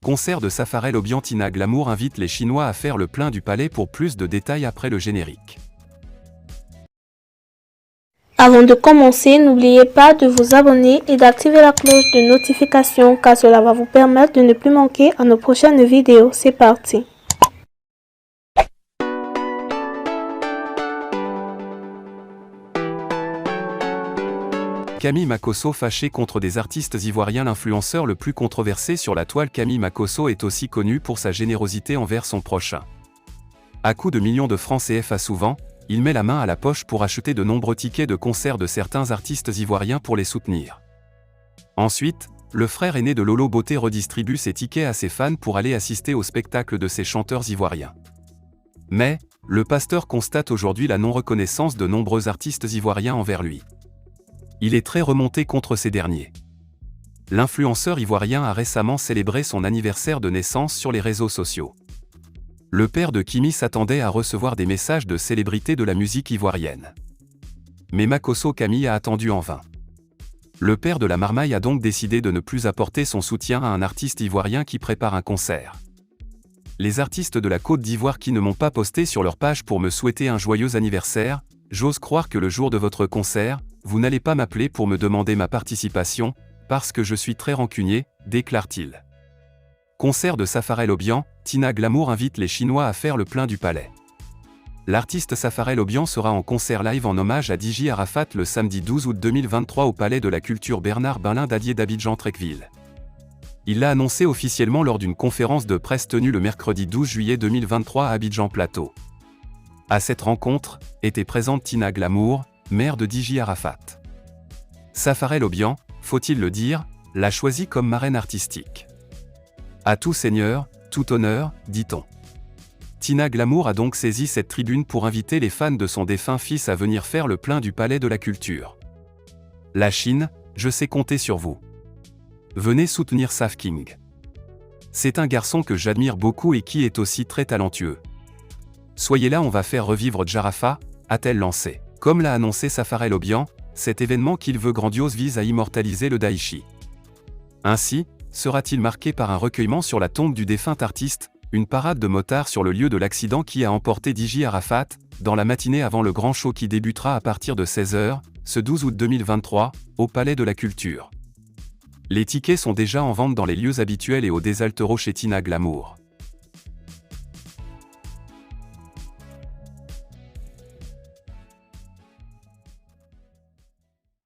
Concert de Safarel Obian. Tina Glamour invite les Chinois à faire le plein du palais. Pour plus de détails après le générique. Avant de commencer, n'oubliez pas de vous abonner et d'activer la cloche de notification car cela va vous permettre de ne plus manquer à nos prochaines vidéos. C'est parti! Camille Makhosso fâchée contre des artistes ivoiriens. L'influenceur le plus controversé sur la toile, Camille Makhosso, est aussi connu pour sa générosité envers son prochain. À coups de millions de francs CFA souvent, il met la main à la poche pour acheter de nombreux tickets de concert de certains artistes ivoiriens pour les soutenir. Ensuite, le frère aîné de Lolo Beauté redistribue ses tickets à ses fans pour aller assister au spectacle de ces chanteurs ivoiriens. Mais, le pasteur constate aujourd'hui la non-reconnaissance de nombreux artistes ivoiriens envers lui. Il est très remonté contre ces derniers. L'influenceur ivoirien a récemment célébré son anniversaire de naissance sur les réseaux sociaux. Le père de Kimi s'attendait à recevoir des messages de célébrités de la musique ivoirienne. Mais Makhosso Camille a attendu en vain. Le père de la marmaille a donc décidé de ne plus apporter son soutien à un artiste ivoirien qui prépare un concert. Les artistes de la Côte d'Ivoire qui ne m'ont pas posté sur leur page pour me souhaiter un joyeux anniversaire, j'ose croire que le jour de votre concert, vous n'allez pas m'appeler pour me demander ma participation, parce que je suis très rancunier, déclare-t-il. Concert de Safarel Obian. Tina Glamour invite les Chinois à faire le plein du palais. L'artiste Safarel Obian sera en concert live en hommage à Dji Arafat le samedi 12 août 2023 au Palais de la Culture Bernard Berlin d'Adier d'Abidjan-Trecqueville. Il l'a annoncé officiellement lors d'une conférence de presse tenue le mercredi 12 juillet 2023 à Abidjan Plateau. À cette rencontre, était présente Tina Glamour, mère de Dji Arafat. Safarel Obian, faut-il le dire, l'a choisie comme marraine artistique. À tout seigneur, tout honneur, dit-on. Tina Glamour a donc saisi cette tribune pour inviter les fans de son défunt fils à venir faire le plein du Palais de la Culture. La Chine, je sais compter sur vous. Venez soutenir Saf King. C'est un garçon que j'admire beaucoup et qui est aussi très talentueux. Soyez là, on va faire revivre Jarafa, a-t-elle lancé. Comme l'a annoncé Safarel Obian, cet événement qu'il veut grandiose vise à immortaliser le Daichi. Ainsi, sera-t-il marqué par un recueillement sur la tombe du défunt artiste, une parade de motards sur le lieu de l'accident qui a emporté Dji Arafat, dans la matinée avant le grand show qui débutera à partir de 16h, ce 12 août 2023, au Palais de la Culture. Les tickets sont déjà en vente dans les lieux habituels et au Désaltero chez Tina Glamour.